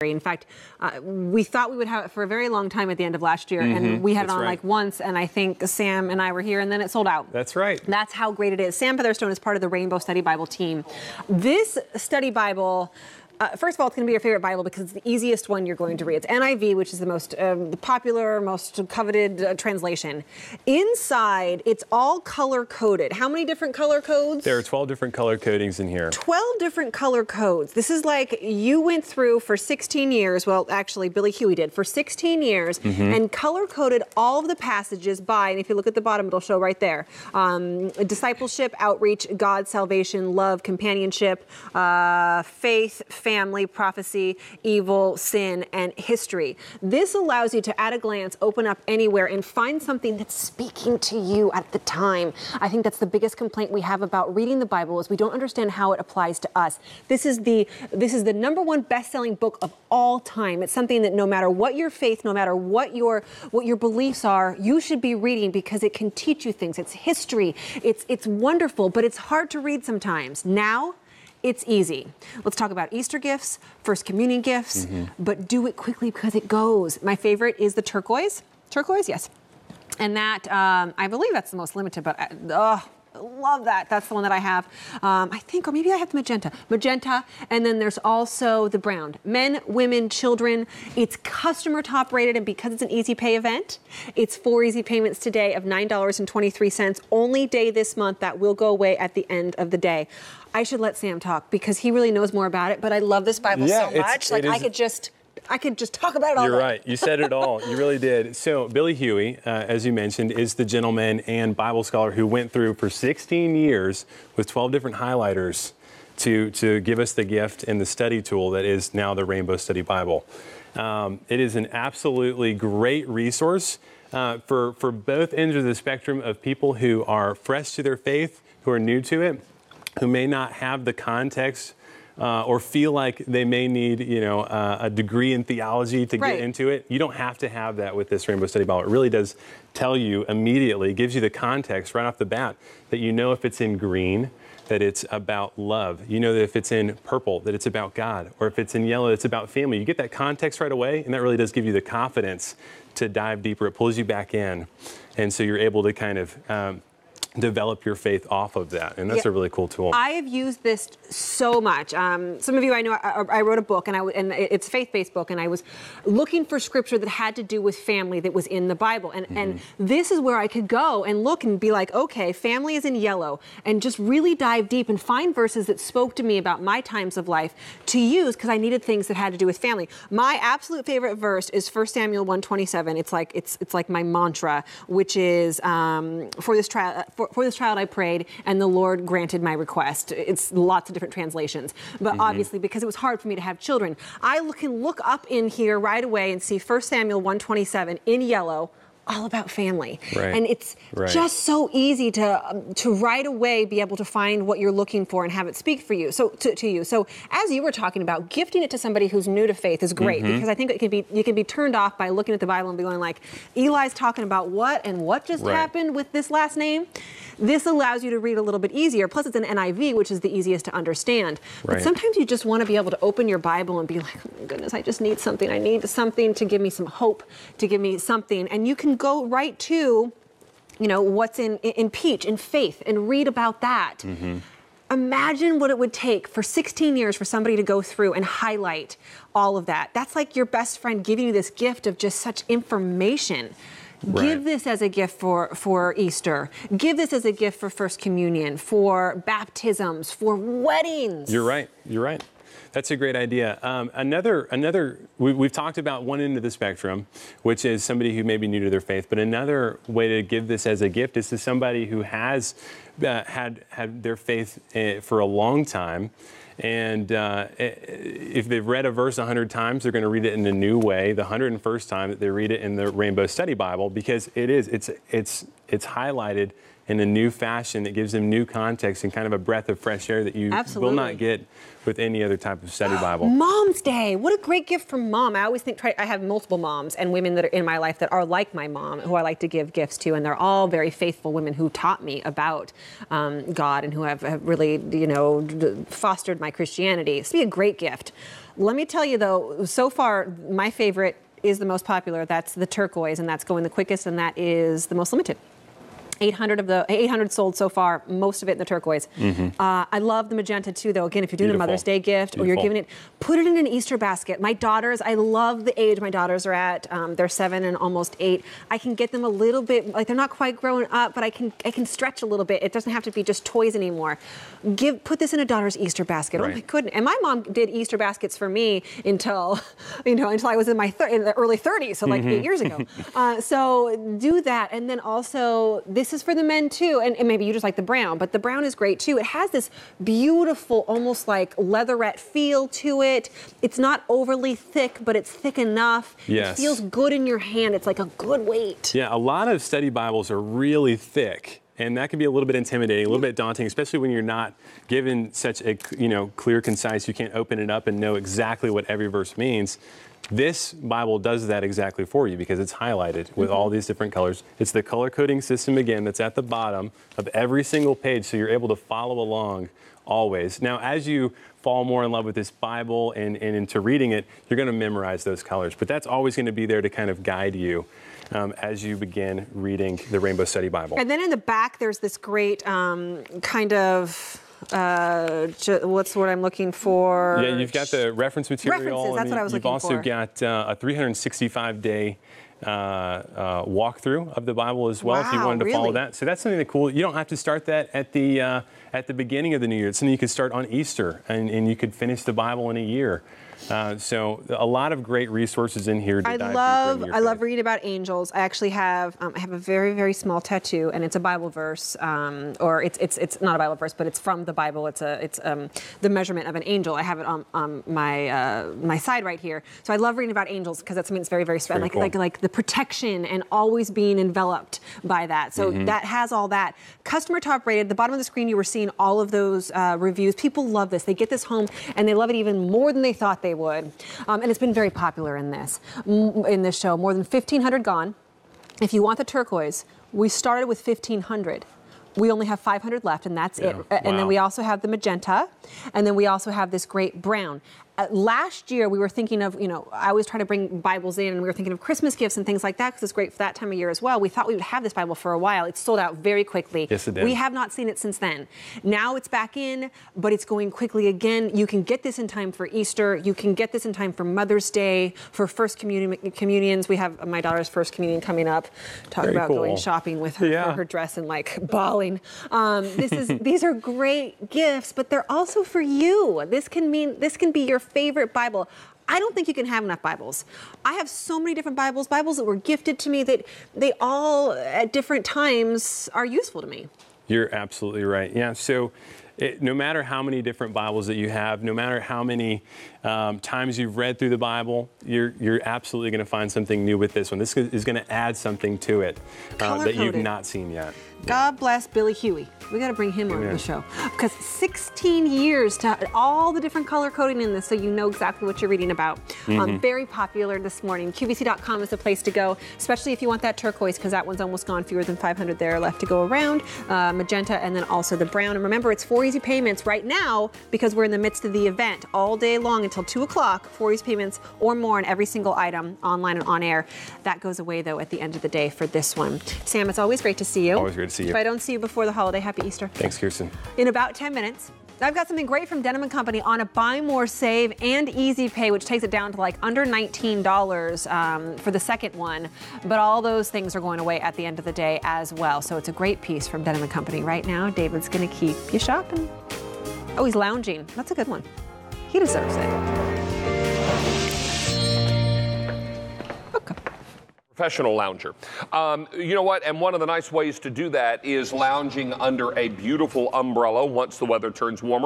In fact, we thought we would have it for a very long time at the end of last year, and we had it on like once, and I think Sam and I were here, and then it sold out. That's right. That's how great it is. Sam Featherstone is part of the Rainbow Study Bible team. This study Bible, first of all, it's going to be your favorite Bible because it's the easiest one you're going to read. It's NIV, which is the most popular, most coveted translation. Inside, it's all color-coded. How many different color codes? There are 12 different color codings in here. 12 different color codes. This is like you went through for 16 years, well, actually, Billy Huey did, for 16 years, and color-coded all of the passages by, and if you look at the bottom, it'll show right there, discipleship, outreach, God, salvation, love, companionship, faith, family, prophecy, evil, sin, and history. This allows you to, at a glance, open up anywhere and find something that's speaking to you at the time. I think that's the biggest complaint we have about reading the Bible is we don't understand how it applies to us. This is the #1 best-selling book of all time. It's something that no matter what your faith, no matter what your beliefs are, you should be reading because it can teach you things. It's history. It's wonderful, but it's hard to read sometimes. Now, it's easy. Let's talk about Easter gifts, First Communion gifts, but do it quickly because it goes. My favorite is the turquoise. Turquoise, yes. And that, I believe that's the most limited, but I love that. That's the one that I have. I think, or maybe I have the magenta. Magenta, and then there's also the brown. Men, women, children. It's customer top rated, and because it's an easy pay event, it's 4 easy payments today of $9.23. Only day this month that will go away at the end of the day. I should let Sam talk because he really knows more about it, but I love this Bible so much. Like I could just talk about it all day. You're right. You said it all. You really did. So Billy Huey, as you mentioned, is the gentleman and Bible scholar who went through for 16 years with 12 different highlighters to give us the gift and the study tool that is now the Rainbow Study Bible. It is an absolutely great resource for both ends of the spectrum of people who are fresh to their faith, who are new to it, who may not have the context or feel like they may need, a degree in theology to get into it. You don't have to have that with this Rainbow Study Bible. It really does tell you immediately, gives you the context right off the bat, that you know if it's in green, that it's about love. You know that if it's in purple, that it's about God. Or if it's in yellow, it's about family. You get that context right away, and that really does give you the confidence to dive deeper. It pulls you back in. And so you're able to kind of develop your faith off of that, and that's a really cool tool. I have used this so much. Some of you, I know, I wrote a book, and it's a faith-based book, and I was looking for scripture that had to do with family that was in the Bible, and this is where I could go and look and be like, okay, family is in yellow, and just really dive deep and find verses that spoke to me about my times of life to use because I needed things that had to do with family. My absolute favorite verse is 1 Samuel 1:27. It's like my mantra, which is for this child I prayed, and the Lord granted my request. It's lots of different translations. But obviously, because it was hard for me to have children, I can look up in here right away and see 1 Samuel 1:27 in yellow, all about family. And it's just so easy to right away be able to find what you're looking for and have it speak for you. So to you. So as you were talking about, gifting it to somebody who's new to faith is great because I think you can be turned off by looking at the Bible and be going like, Eli's talking about what and what just happened with this last name. This allows you to read a little bit easier. Plus, it's an NIV, which is the easiest to understand. But sometimes you just want to be able to open your Bible and be like, oh my goodness, I just need something. I need something to give me some hope, to give me something. And you can go right to, what's in Peach, in faith, and read about that. Imagine what it would take for 16 years for somebody to go through and highlight all of that. That's like your best friend giving you this gift of just such information. Give this as a gift for Easter. Give this as a gift for First Communion, for baptisms, for weddings. You're right. That's a great idea. We've talked about one end of the spectrum, which is somebody who may be new to their faith, but another way to give this as a gift is to somebody who has had their faith for a long time. And if they've read a verse 100 times, they're going to read it in a new way. The 101st time that they read it in the Rainbow Study Bible, because it's highlighted in a new fashion that gives them new context and kind of a breath of fresh air that you will not get with any other type of study Bible. Mom's Day. What a great gift from Mom. I always think I have multiple moms and women that are in my life that are like my mom, who I like to give gifts to, and they're all very faithful women who taught me about God and who have really, fostered my Christianity. It's be a great gift. Let me tell you, though, so far, my favorite is the most popular. That's the turquoise, and that's going the quickest, and that is the most limited. 800 sold so far, most of it in the turquoise. I love the magenta too, though. Again, if you're doing a Mother's Day gift or you're giving it, put it in an Easter basket. My daughters, I love the age my daughters are at. They're 7 and almost 8. I can get them a little bit, like they're not quite grown up, but I can stretch a little bit. It doesn't have to be just toys anymore. Put this in a daughter's Easter basket. Right. Oh my goodness! And my mom did Easter baskets for me until I was in in the early 30s, so like 8 years ago. So do that, and then also this is for the men too, and maybe you just like the brown, but the brown is great too. It has this beautiful, almost like leatherette feel to it. It's not overly thick, but it's thick enough. Yes. It feels good in your hand. It's like a good weight. Yeah, a lot of study Bibles are really thick. And that can be a little bit intimidating, a little bit daunting, especially when you're not given such a clear, concise, you can't open it up and know exactly what every verse means. This Bible does that exactly for you because it's highlighted with all these different colors. It's the color coding system, again, that's at the bottom of every single page, so you're able to follow along always. Now, as you fall more in love with this Bible and into reading it, you're going to memorize those colors. But that's always going to be there to kind of guide you as you begin reading the Rainbow Study Bible. And then in the back, there's this great kind of... what's the word I'm looking for? Yeah, you've got the reference material. References, that's what I was looking for. You've also got a 365-day walkthrough of the Bible as well, if you wanted to follow that. So that's something that's cool. You don't have to start that at the beginning of the new year. It's something you could start on Easter, and you could finish the Bible in a year. So a lot of great resources in here to dive deeper into your I love faith. reading about angels. I actually have I have a very, very small tattoo, and it's a Bible verse, or it's not a Bible verse, but it's from the Bible. It's the measurement of an angel. I have it on my side right here. So I love reading about angels because that's something that's very, very special. Like the protection and always being enveloped by that. So that has all that. Customer top rated. The bottom of the screen, you were seeing all of those reviews. People love this. They get this home and they love it even more than they thought they would. And it's been very popular in this show. More than 1,500 gone. If you want the turquoise, we started with 1,500. We only have 500 left, and that's it. And then we also have the magenta, and then we also have this great brown. Last year, we were thinking of, I always try to bring Bibles in, and we were thinking of Christmas gifts and things like that because it's great for that time of year as well. We thought we would have this Bible for a while. It sold out very quickly. Yes, it did. We have not seen it since then. Now it's back in, but it's going quickly again. You can get this in time for Easter. You can get this in time for Mother's Day, for First Communions. We have my daughter's First Communion coming up. Talk about going shopping with her for her dress and like bawling. These are great gifts, but they're also for you. This can be your favorite Bible. I don't think you can have enough Bibles. I have so many different Bibles that were gifted to me that they all at different times are useful to me. You're absolutely right. Yeah. So no matter how many different Bibles that you have, no matter how many times you've read through the Bible, you're absolutely going to find something new with this one. This is going to add something to it that you've not seen yet. God bless Billy Huey. We got to bring him on the show because 16 years to all the different color coding in this, so you know exactly what you're reading about. Very popular this morning. QVC.com is the place to go, especially if you want that turquoise because that one's almost gone. Fewer than 500 there left to go around. Magenta and then also the brown. And remember, it's 4 easy payments right now because we're in the midst of the event all day long until 2 o'clock. 4 easy payments or more on every single item, online and on air. That goes away though at the end of the day for this one. Sam, it's always great to see you. Always great to see you. If I don't see you before the holiday, happy Easter. Thanks, Kirsten. In about 10 minutes, I've got something great from Denim & Company on a buy more, save, and easy pay, which takes it down to like under $19 for the second one. But all those things are going away at the end of the day as well. So it's a great piece from Denim & Company. Right now, David's going to keep you shopping. Oh, he's lounging. That's a good one. He deserves it. Professional lounger. You know what? And one of the nice ways to do that is lounging under a beautiful umbrella once the weather turns warmer.